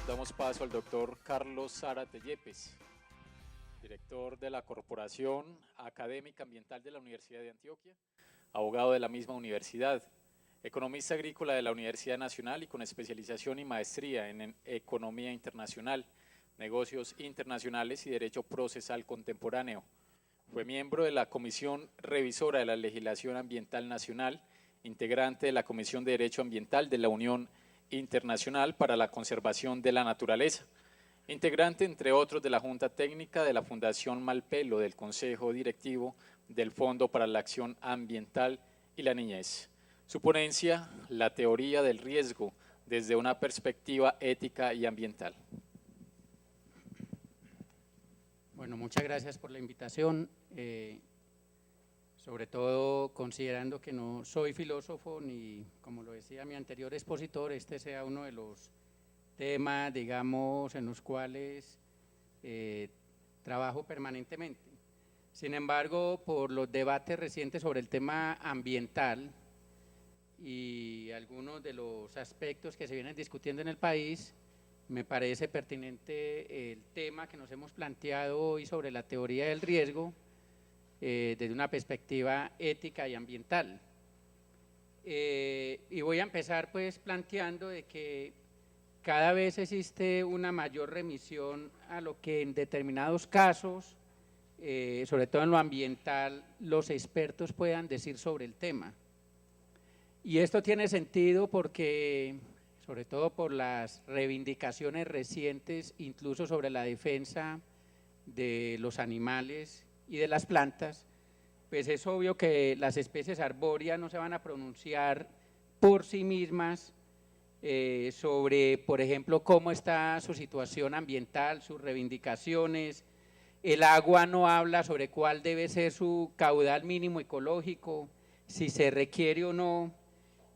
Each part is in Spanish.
Damos paso al doctor Carlos Zárate Yepes, director de la Corporación Académica Ambiental de la Universidad de Antioquia, abogado de la misma universidad, economista agrícola de la Universidad Nacional y con especialización y maestría en Economía Internacional, Negocios Internacionales y Derecho Procesal Contemporáneo. Fue miembro de la Comisión Revisora de la Legislación Ambiental Nacional, integrante de la Comisión de Derecho Ambiental de la Unión Internacional para la Conservación de la Naturaleza, integrante, entre otros, de la Junta Técnica de la Fundación Malpelo, del Consejo Directivo del Fondo para la Acción Ambiental y la Niñez. Su ponencia, la teoría del riesgo desde una perspectiva ética y ambiental. Bueno, muchas gracias por la invitación, sobre todo considerando que no soy filósofo ni, como lo decía mi anterior expositor, este sea uno de los temas, digamos, en los cuales trabajo permanentemente. Sin embargo, por los debates recientes sobre el tema ambiental y algunos de los aspectos que se vienen discutiendo en el país, me parece pertinente el tema que nos hemos planteado hoy sobre la teoría del riesgo desde una perspectiva ética y ambiental. Y voy a empezar pues planteando de que cada vez existe una mayor remisión a lo que en determinados casos, sobre todo en lo ambiental, los expertos puedan decir sobre el tema. Y esto tiene sentido porque, sobre todo por las reivindicaciones recientes, incluso sobre la defensa de los animales y de las plantas, pues es obvio que las especies arbóreas no se van a pronunciar por sí mismas sobre, por ejemplo, cómo está su situación ambiental, sus reivindicaciones. El agua no habla sobre cuál debe ser su caudal mínimo ecológico, si se requiere o no.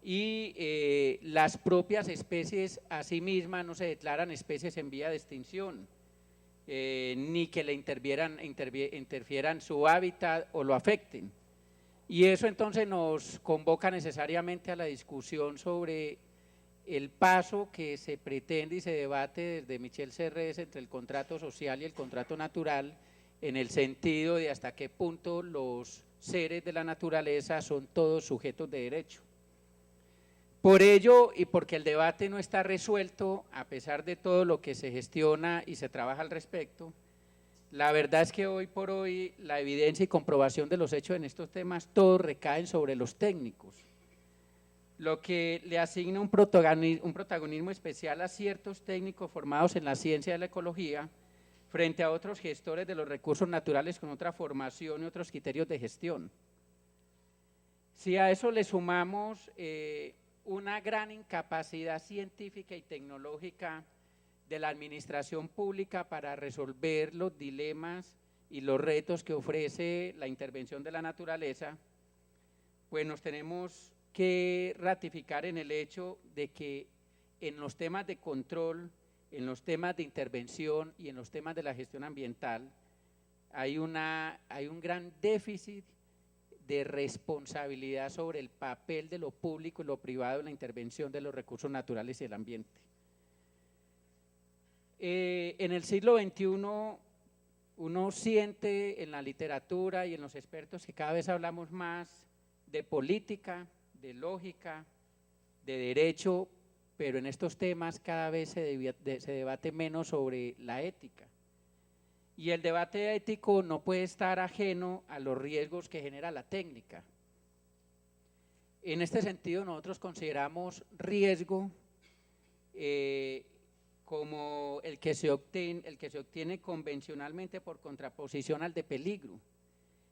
Y las propias especies a sí mismas no se declaran especies en vía de extinción, ni que le interfieran su hábitat o lo afecten. Y eso entonces nos convoca necesariamente a la discusión sobre el paso que se pretende y se debate desde Michel Serres entre el contrato social y el contrato natural, en el sentido de hasta qué punto los seres de la naturaleza son todos sujetos de derecho. Por ello, y porque el debate no está resuelto, a pesar de todo lo que se gestiona y se trabaja al respecto, la verdad es que hoy por hoy la evidencia y comprobación de los hechos en estos temas, todos recaen sobre los técnicos, lo que le asigna un protagonismo especial a ciertos técnicos formados en la ciencia de la ecología frente a otros gestores de los recursos naturales con otra formación y otros criterios de gestión. Si a eso le sumamos una gran incapacidad científica y tecnológica de la administración pública para resolver los dilemas y los retos que ofrece la intervención de la naturaleza, pues nos tenemos que ratificar en el hecho de que en los temas de control, en los temas de intervención y en los temas de la gestión ambiental hay un gran déficit de responsabilidad sobre el papel de lo público y lo privado en la intervención de los recursos naturales y el ambiente. En el siglo XXI uno siente en la literatura y en los expertos que cada vez hablamos más de política, de lógica, de derecho, pero en estos temas cada vez se debate menos sobre la ética. Y el debate ético no puede estar ajeno a los riesgos que genera la técnica. En este sentido, nosotros consideramos riesgo como el que se obtiene convencionalmente por contraposición al de peligro.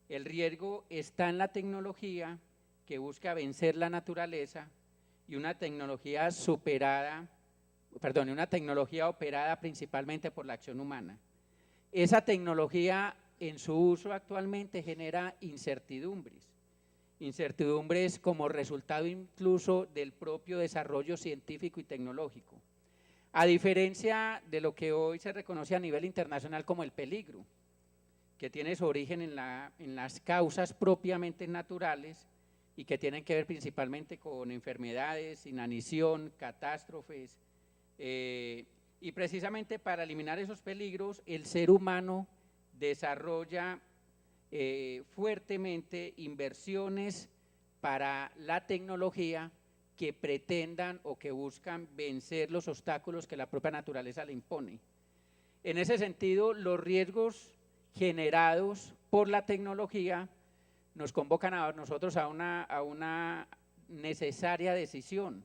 El riesgo está en la tecnología que busca vencer la naturaleza y una tecnología operada principalmente por la acción humana. Esa tecnología en su uso actualmente genera incertidumbres como resultado incluso del propio desarrollo científico y tecnológico, a diferencia de lo que hoy se reconoce a nivel internacional como el peligro, que tiene su origen en las causas propiamente naturales y que tienen que ver principalmente con enfermedades, inanición, catástrofes, Y precisamente para eliminar esos peligros, el ser humano desarrolla fuertemente inversiones para la tecnología que pretendan o que buscan vencer los obstáculos que la propia naturaleza le impone. En ese sentido, los riesgos generados por la tecnología nos convocan a nosotros a una necesaria decisión.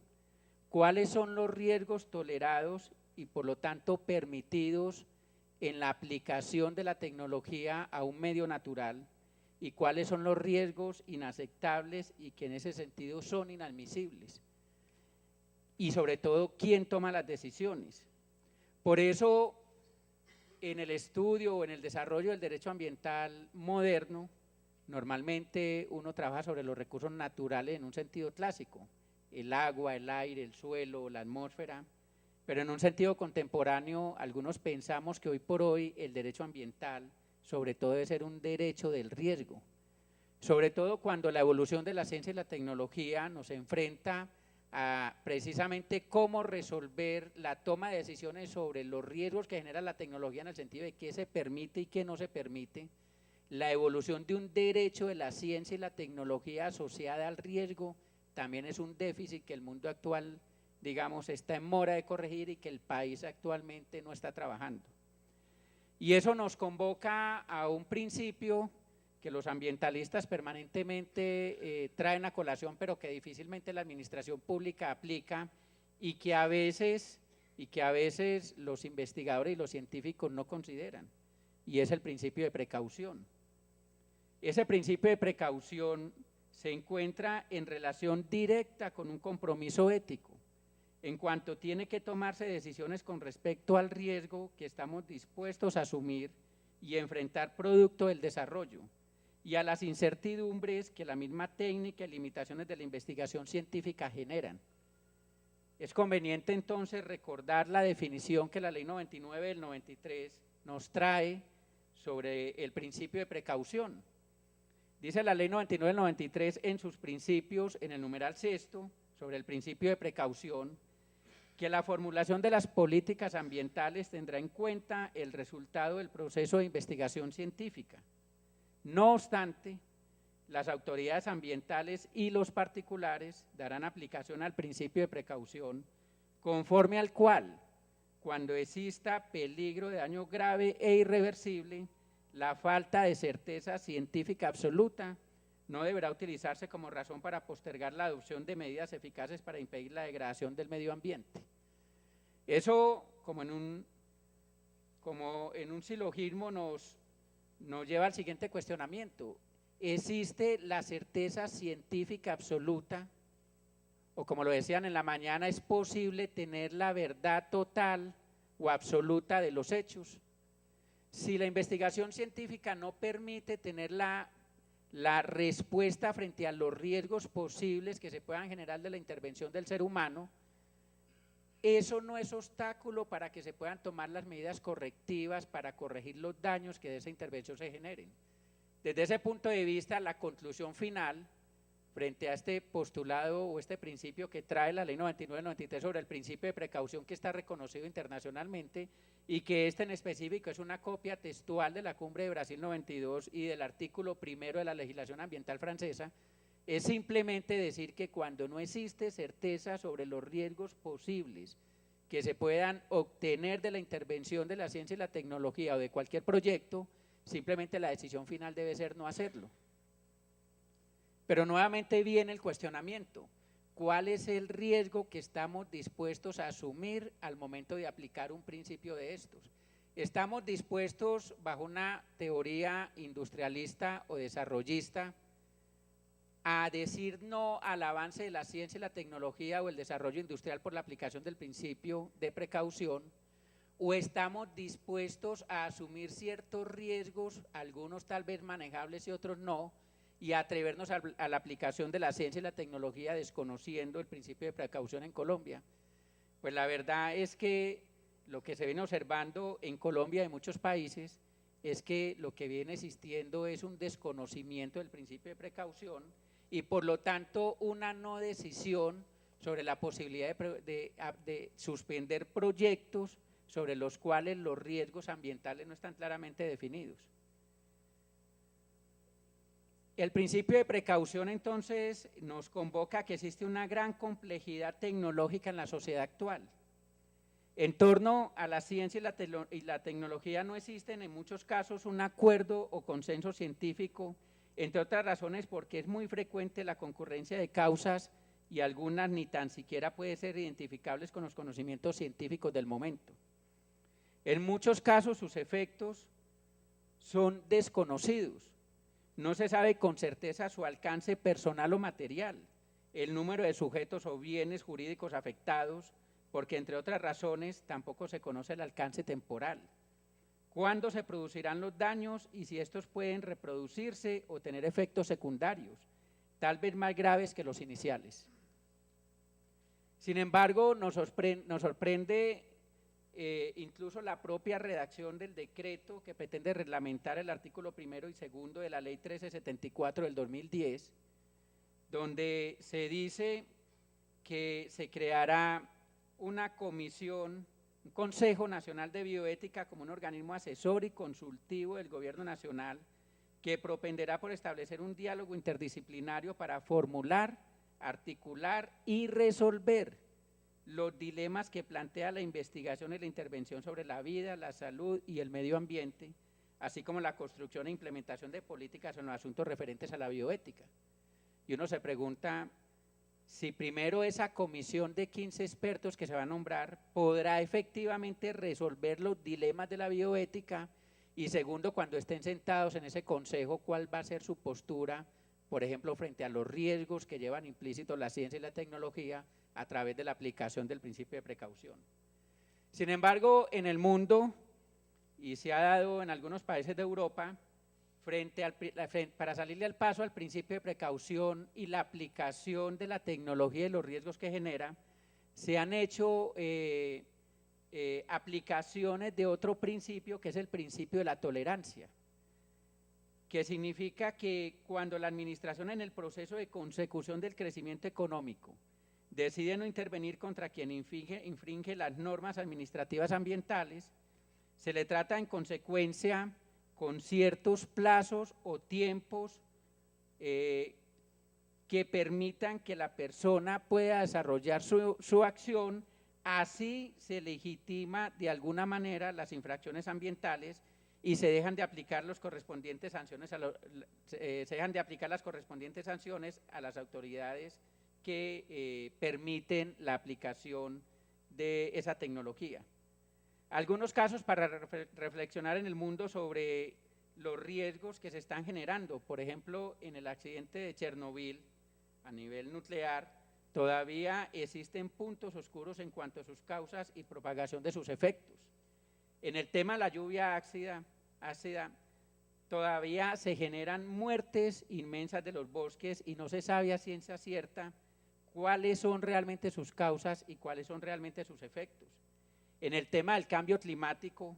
¿Cuáles son los riesgos tolerados y por lo tanto permitidos en la aplicación de la tecnología a un medio natural? ¿Y cuáles son los riesgos inaceptables y que en ese sentido son inadmisibles? Y sobre todo, ¿quién toma las decisiones? Por eso, en el estudio o en el desarrollo del derecho ambiental moderno, normalmente uno trabaja sobre los recursos naturales en un sentido clásico, el agua, el aire, el suelo, la atmósfera, pero en un sentido contemporáneo algunos pensamos que hoy por hoy el derecho ambiental sobre todo debe ser un derecho del riesgo, sobre todo cuando la evolución de la ciencia y la tecnología nos enfrenta a precisamente cómo resolver la toma de decisiones sobre los riesgos que genera la tecnología en el sentido de qué se permite y qué no se permite, la evolución de un derecho de la ciencia y la tecnología asociada al riesgo también es un déficit que el mundo actual, digamos, está en mora de corregir y que el país actualmente no está trabajando. Y eso nos convoca a un principio que los ambientalistas permanentemente traen a colación, pero que difícilmente la administración pública aplica y que a veces los investigadores y los científicos no consideran, y es el principio de precaución. Ese principio de precaución se encuentra en relación directa con un compromiso ético, en cuanto tiene que tomarse decisiones con respecto al riesgo que estamos dispuestos a asumir y enfrentar producto del desarrollo, y a las incertidumbres que la misma técnica y limitaciones de la investigación científica generan. Es conveniente entonces recordar la definición que la Ley 99 del 93 nos trae sobre el principio de precaución. Dice la Ley 99 del 93 en sus principios, en el numeral sexto, sobre el principio de precaución, que la formulación de las políticas ambientales tendrá en cuenta el resultado del proceso de investigación científica. No obstante, las autoridades ambientales y los particulares darán aplicación al principio de precaución, conforme al cual, cuando exista peligro de daño grave e irreversible, la falta de certeza científica absoluta no deberá utilizarse como razón para postergar la adopción de medidas eficaces para impedir la degradación del medio ambiente. Eso, como en un silogismo, nos lleva al siguiente cuestionamiento. ¿Existe la certeza científica absoluta? O como lo decían en la mañana, ¿es posible tener la verdad total o absoluta de los hechos? Si la investigación científica no permite tener la respuesta frente a los riesgos posibles que se puedan generar de la intervención del ser humano, eso no es obstáculo para que se puedan tomar las medidas correctivas para corregir los daños que de esa intervención se generen. Desde ese punto de vista, la conclusión final frente a este postulado o este principio que trae la Ley 99-93 sobre el principio de precaución, que está reconocido internacionalmente y que en específico es una copia textual de la Cumbre de Brasil 92 y del artículo primero de la legislación ambiental francesa, es simplemente decir que cuando no existe certeza sobre los riesgos posibles que se puedan obtener de la intervención de la ciencia y la tecnología o de cualquier proyecto, simplemente la decisión final debe ser no hacerlo. Pero nuevamente viene el cuestionamiento: ¿cuál es el riesgo que estamos dispuestos a asumir al momento de aplicar un principio de estos? ¿Estamos dispuestos, bajo una teoría industrialista o desarrollista, a decir no al avance de la ciencia y la tecnología o el desarrollo industrial por la aplicación del principio de precaución? ¿O estamos dispuestos a asumir ciertos riesgos, algunos tal vez manejables y otros no, y atrevernos a la aplicación de la ciencia y la tecnología desconociendo el principio de precaución en Colombia? Pues la verdad es que lo que se viene observando en Colombia y en muchos países es que lo que viene existiendo es un desconocimiento del principio de precaución y por lo tanto una no decisión sobre la posibilidad de suspender proyectos sobre los cuales los riesgos ambientales no están claramente definidos. El principio de precaución entonces nos convoca a que existe una gran complejidad tecnológica en la sociedad actual. En torno a la ciencia y la tecnología no existen en muchos casos un acuerdo o consenso científico, entre otras razones porque es muy frecuente la concurrencia de causas y algunas ni tan siquiera pueden ser identificables con los conocimientos científicos del momento. En muchos casos sus efectos son desconocidos. No se sabe con certeza su alcance personal o material, el número de sujetos o bienes jurídicos afectados, porque entre otras razones tampoco se conoce el alcance temporal. ¿Cuándo se producirán los daños y si estos pueden reproducirse o tener efectos secundarios, tal vez más graves que los iniciales? Sin embargo, nos sorprende incluso la propia redacción del decreto que pretende reglamentar el artículo 1 y 2 de la Ley 1374 del 2010, donde se dice que se creará una comisión, un Consejo Nacional de Bioética como un organismo asesor y consultivo del Gobierno Nacional que propenderá por establecer un diálogo interdisciplinario para formular, articular y resolver los dilemas que plantea la investigación y la intervención sobre la vida, la salud y el medio ambiente, así como la construcción e implementación de políticas en los asuntos referentes a la bioética. Y uno se pregunta si primero esa comisión de 15 expertos que se va a nombrar podrá efectivamente resolver los dilemas de la bioética y segundo, cuando estén sentados en ese consejo, cuál va a ser su postura, por ejemplo, frente a los riesgos que llevan implícitos la ciencia y la tecnología a través de la aplicación del principio de precaución. Sin embargo, en el mundo, y se ha dado en algunos países de Europa, para salirle al paso al principio de precaución y la aplicación de la tecnología y los riesgos que genera, se han hecho aplicaciones de otro principio que es el principio de la tolerancia, que significa que cuando la administración en el proceso de consecución del crecimiento económico decide no intervenir contra quien infringe las normas administrativas ambientales, se le trata en consecuencia con ciertos plazos o tiempos que permitan que la persona pueda desarrollar su acción, así se legitima de alguna manera las infracciones ambientales y se dejan de aplicar las correspondientes sanciones a las autoridades que permiten la aplicación de esa tecnología. Algunos casos para reflexionar en el mundo sobre los riesgos que se están generando. Por ejemplo, en el accidente de Chernobyl a nivel nuclear, todavía existen puntos oscuros en cuanto a sus causas y propagación de sus efectos. En el tema de la lluvia ácida, todavía se generan muertes inmensas de los bosques y no se sabe a ciencia cierta cuáles son realmente sus causas y cuáles son realmente sus efectos. En el tema del cambio climático,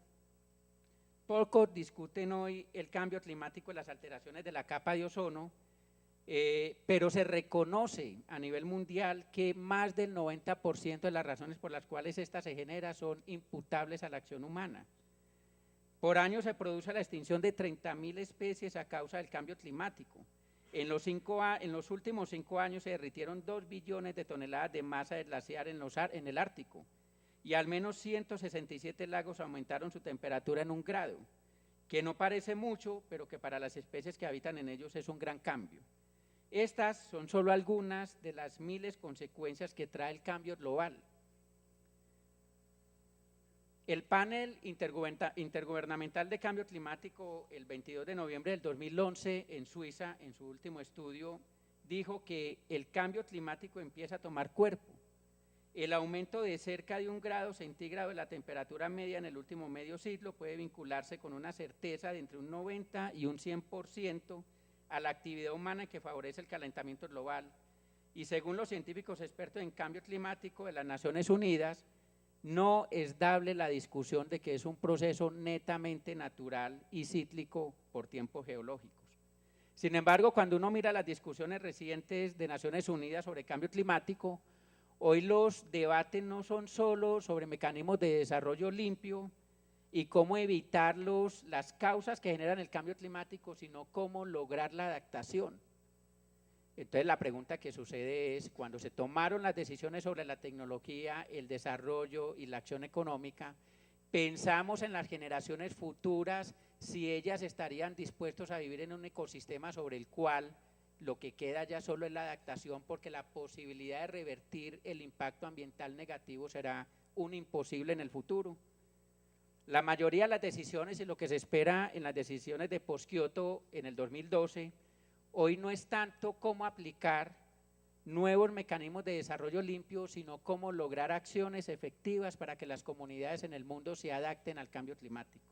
pocos discuten hoy el cambio climático y las alteraciones de la capa de ozono, pero se reconoce a nivel mundial que más del 90% de las razones por las cuales esta se genera son imputables a la acción humana. Por año se produce la extinción de 30.000 especies a causa del cambio climático. En los últimos 5 años se derritieron 2 billones de toneladas de masa de glaciar en el Ártico y al menos 167 lagos aumentaron su temperatura en 1 grado, que no parece mucho, pero que para las especies que habitan en ellos es un gran cambio. Estas son solo algunas de las miles consecuencias que trae el cambio global. El panel intergubernamental de cambio climático, el 22 de noviembre del 2011 en Suiza, en su último estudio, dijo que el cambio climático empieza a tomar cuerpo. El aumento de cerca de 1 grado centígrado de la temperatura media en el último medio siglo puede vincularse con una certeza de entre un 90 y un 100% a la actividad humana que favorece el calentamiento global. Y según los científicos expertos en cambio climático de las Naciones Unidas, no es dable la discusión de que es un proceso netamente natural y cíclico por tiempos geológicos. Sin embargo, cuando uno mira las discusiones recientes de Naciones Unidas sobre cambio climático, Hoy los debates no son solo sobre mecanismos de desarrollo limpio y cómo evitar las causas que generan el cambio climático, sino cómo lograr la adaptación. Entonces la pregunta que sucede es, cuando se tomaron las decisiones sobre la tecnología, el desarrollo y la acción económica, pensamos en las generaciones futuras, si ellas estarían dispuestos a vivir en un ecosistema sobre el cual lo que queda ya solo es la adaptación, porque la posibilidad de revertir el impacto ambiental negativo será un imposible en el futuro. La mayoría de las decisiones y lo que se espera en las decisiones de post-Kyoto en el 2012, hoy no es tanto cómo aplicar nuevos mecanismos de desarrollo limpio, sino cómo lograr acciones efectivas para que las comunidades en el mundo se adapten al cambio climático.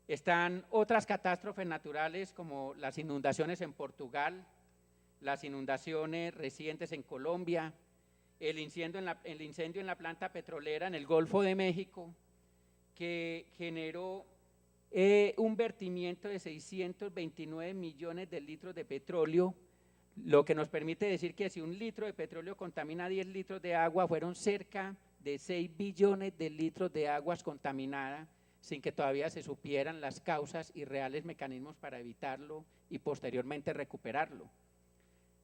Están otras catástrofes naturales como las inundaciones en Portugal, las inundaciones recientes en Colombia, el incendio en la planta petrolera en el Golfo de México, que generó un vertimiento de 629 millones de litros de petróleo, lo que nos permite decir que si un litro de petróleo contamina 10 litros de agua, fueron cerca de 6 billones de litros de aguas contaminadas, sin que todavía se supieran las causas y reales mecanismos para evitarlo y posteriormente recuperarlo.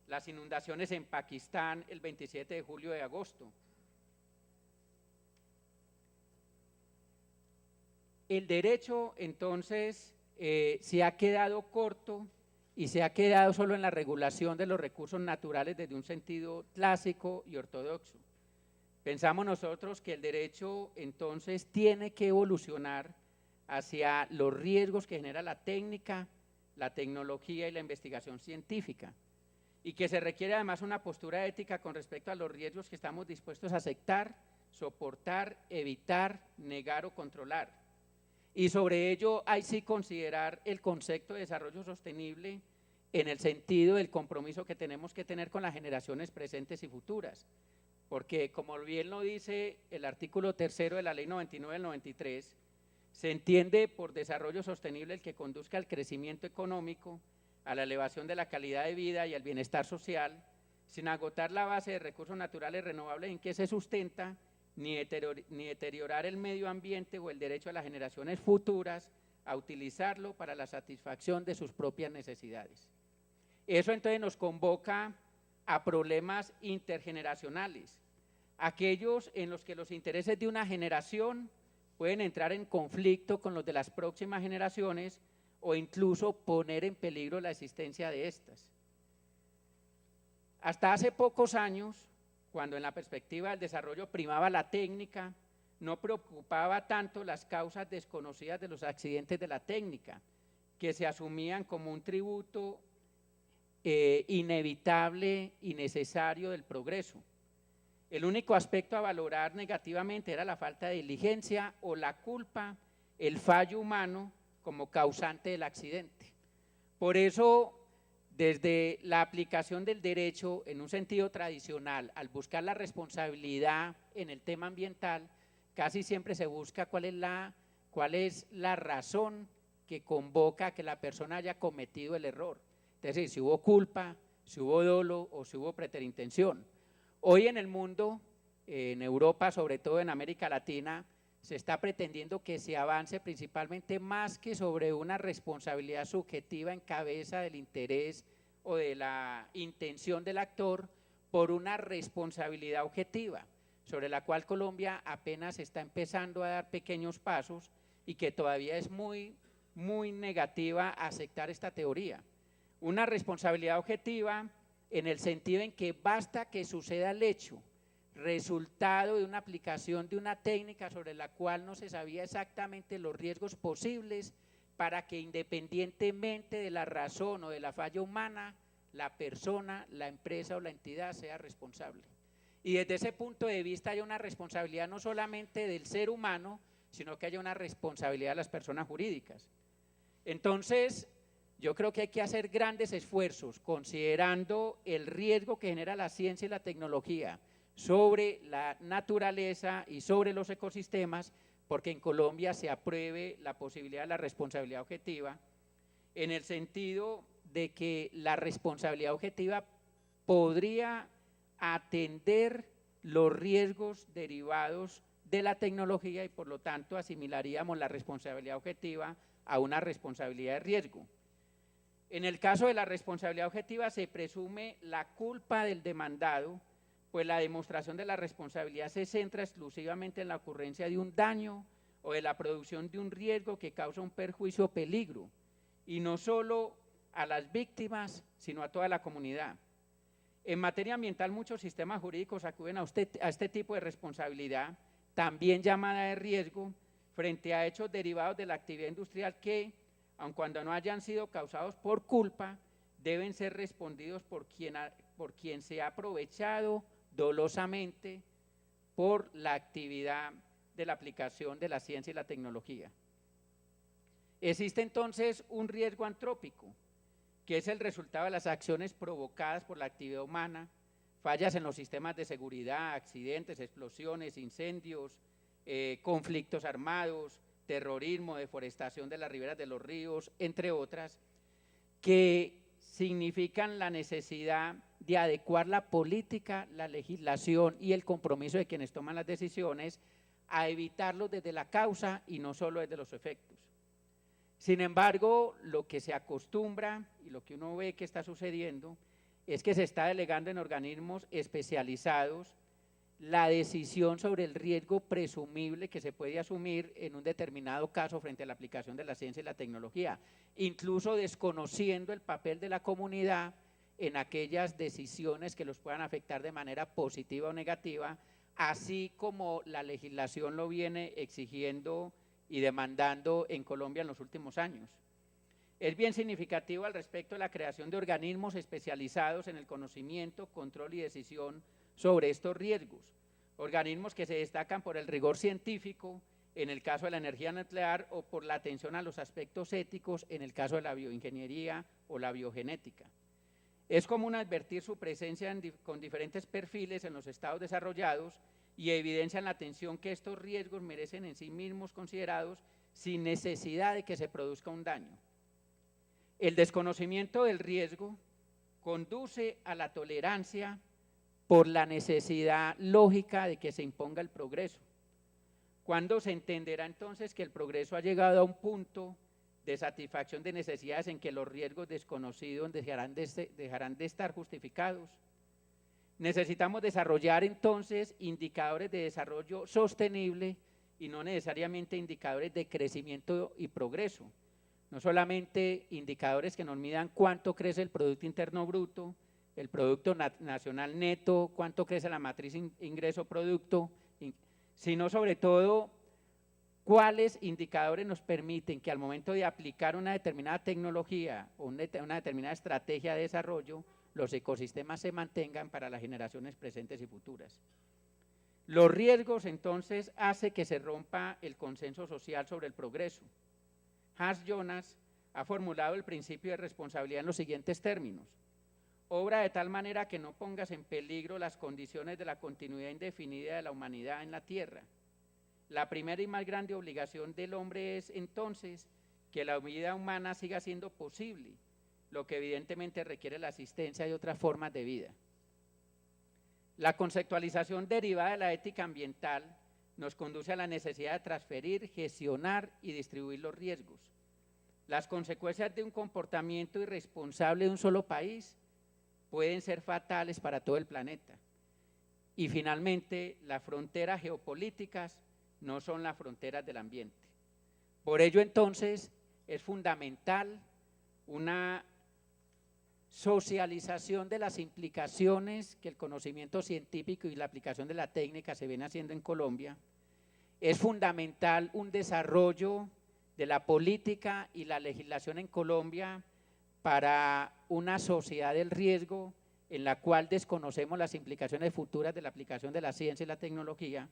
Las inundaciones en Pakistán el 27 de julio y agosto. El derecho, entonces, se ha quedado corto y se ha quedado solo en la regulación de los recursos naturales desde un sentido clásico y ortodoxo. Pensamos nosotros que el derecho, entonces, tiene que evolucionar hacia los riesgos que genera la técnica, la tecnología y la investigación científica, y que se requiere además una postura ética con respecto a los riesgos que estamos dispuestos a aceptar, soportar, evitar, negar o controlar. Y sobre ello hay sí considerar el concepto de desarrollo sostenible en el sentido del compromiso que tenemos que tener con las generaciones presentes y futuras, porque como bien lo dice el artículo 3 de la Ley 99 del 93, se entiende por desarrollo sostenible el que conduzca al crecimiento económico, a la elevación de la calidad de vida y al bienestar social, sin agotar la base de recursos naturales renovables en que se sustenta, ni deteriorar el medio ambiente o el derecho a las generaciones futuras a utilizarlo para la satisfacción de sus propias necesidades. Eso entonces nos convoca a problemas intergeneracionales, aquellos en los que los intereses de una generación pueden entrar en conflicto con los de las próximas generaciones o incluso poner en peligro la existencia de estas. Hasta hace pocos años, cuando en la perspectiva del desarrollo primaba la técnica, no preocupaba tanto las causas desconocidas de los accidentes de la técnica, que se asumían como un tributo inevitable y necesario del progreso. El único aspecto a valorar negativamente era la falta de diligencia o la culpa, el fallo humano como causante del accidente. Por eso, desde la aplicación del derecho en un sentido tradicional, al buscar la responsabilidad en el tema ambiental, casi siempre se busca cuál es la razón que convoca a que la persona haya cometido el error. Es decir, si hubo culpa, si hubo dolo o si hubo preterintención. Hoy en el mundo, en Europa, sobre todo en América Latina, se está pretendiendo que se avance principalmente más que sobre una responsabilidad subjetiva en cabeza del interés o de la intención del actor, por una responsabilidad objetiva, sobre la cual Colombia apenas está empezando a dar pequeños pasos y que todavía es muy negativa a aceptar esta teoría. Una responsabilidad objetiva en el sentido en que basta que suceda el hecho, resultado de una aplicación de una técnica sobre la cual no se sabía exactamente los riesgos posibles, para que independientemente de la razón o de la falla humana, la persona, la empresa o la entidad sea responsable. Y desde ese punto de vista hay una responsabilidad no solamente del ser humano, sino que haya una responsabilidad de las personas jurídicas. Entonces, yo creo que hay que hacer grandes esfuerzos considerando el riesgo que genera la ciencia y la tecnología sobre la naturaleza y sobre los ecosistemas, porque en Colombia se apruebe la posibilidad de la responsabilidad objetiva, en el sentido de que la responsabilidad objetiva podría atender los riesgos derivados de la tecnología y por lo tanto asimilaríamos la responsabilidad objetiva a una responsabilidad de riesgo. En el caso de la responsabilidad objetiva se presume la culpa del demandado, pues la demostración de la responsabilidad se centra exclusivamente en la ocurrencia de un daño o de la producción de un riesgo que causa un perjuicio o peligro, y no solo a las víctimas, sino a toda la comunidad. En materia ambiental, muchos sistemas jurídicos acuden a este tipo de responsabilidad, también llamada de riesgo, frente a hechos derivados de la actividad industrial que, aun cuando no hayan sido causados por culpa, deben ser respondidos por quien se ha aprovechado dolosamente por la actividad de la aplicación de la ciencia y la tecnología. Existe entonces un riesgo antrópico, que es el resultado de las acciones provocadas por la actividad humana, fallas en los sistemas de seguridad, accidentes, explosiones, incendios, conflictos armados, terrorismo, deforestación de las riberas de los ríos, entre otras, que significan la necesidad de adecuar la política, la legislación y el compromiso de quienes toman las decisiones a evitarlos desde la causa y no solo desde los efectos. Sin embargo, lo que se acostumbra y lo que uno ve que está sucediendo es que se está delegando en organismos especializados la decisión sobre el riesgo presumible que se puede asumir en un determinado caso frente a la aplicación de la ciencia y la tecnología, incluso desconociendo el papel de la comunidad en aquellas decisiones que los puedan afectar de manera positiva o negativa, así como la legislación lo viene exigiendo y demandando en Colombia en los últimos años. Es bien significativo al respecto de la creación de organismos especializados en el conocimiento, control y decisión sobre estos riesgos, organismos que se destacan por el rigor científico en el caso de la energía nuclear o por la atención a los aspectos éticos en el caso de la bioingeniería o la biogenética. Es común advertir su presencia con diferentes perfiles en los estados desarrollados y evidencian la atención que estos riesgos merecen en sí mismos considerados sin necesidad de que se produzca un daño. El desconocimiento del riesgo conduce a la tolerancia por la necesidad lógica de que se imponga el progreso. ¿Cuándo se entenderá entonces que el progreso ha llegado a un punto de satisfacción de necesidades en que los riesgos desconocidos dejarán de estar justificados? Necesitamos desarrollar entonces indicadores de desarrollo sostenible y no necesariamente indicadores de crecimiento y progreso, no solamente indicadores que nos midan cuánto crece el Producto Interno Bruto, el Producto Nacional Neto, cuánto crece la matriz ingreso-producto, sino sobre todo cuáles indicadores nos permiten que al momento de aplicar una determinada tecnología o una determinada estrategia de desarrollo, los ecosistemas se mantengan para las generaciones presentes y futuras. Los riesgos entonces hacen que se rompa el consenso social sobre el progreso. Hans Jonas ha formulado el principio de responsabilidad en los siguientes términos: obra de tal manera que no pongas en peligro las condiciones de la continuidad indefinida de la humanidad en la tierra. La primera y más grande obligación del hombre es entonces que la vida humana siga siendo posible, lo que evidentemente requiere la asistencia de otras formas de vida. La conceptualización derivada de la ética ambiental nos conduce a la necesidad de transferir, gestionar y distribuir los riesgos. Las consecuencias de un comportamiento irresponsable de un solo país pueden ser fatales para todo el planeta. Y finalmente, las fronteras geopolíticas no son las fronteras del ambiente. Por ello, entonces, es fundamental una socialización de las implicaciones que el conocimiento científico y la aplicación de la técnica se ven haciendo en Colombia. Es fundamental un desarrollo de la política y la legislación en Colombia para una sociedad del riesgo en la cual desconocemos las implicaciones futuras de la aplicación de la ciencia y la tecnología.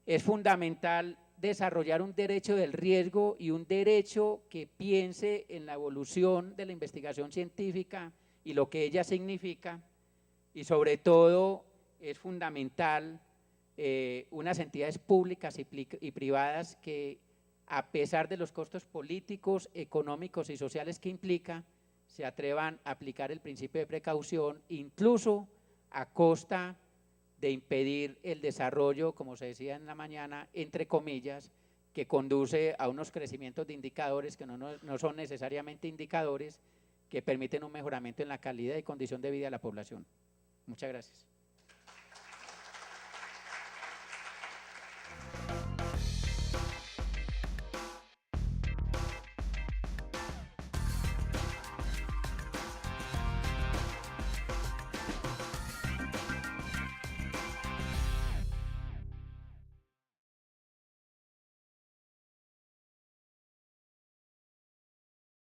Es fundamental desarrollar un derecho del riesgo y un derecho que piense en la evolución de la investigación científica y lo que ella significa, y sobre todo es fundamental unas entidades públicas y privadas que, a pesar de los costos políticos, económicos y sociales que implica, se atrevan a aplicar el principio de precaución, incluso a costa de impedir el desarrollo, como se decía en la mañana, entre comillas, que conduce a unos crecimientos de indicadores que no son necesariamente indicadores que permiten un mejoramiento en la calidad y condición de vida de la población. Muchas gracias.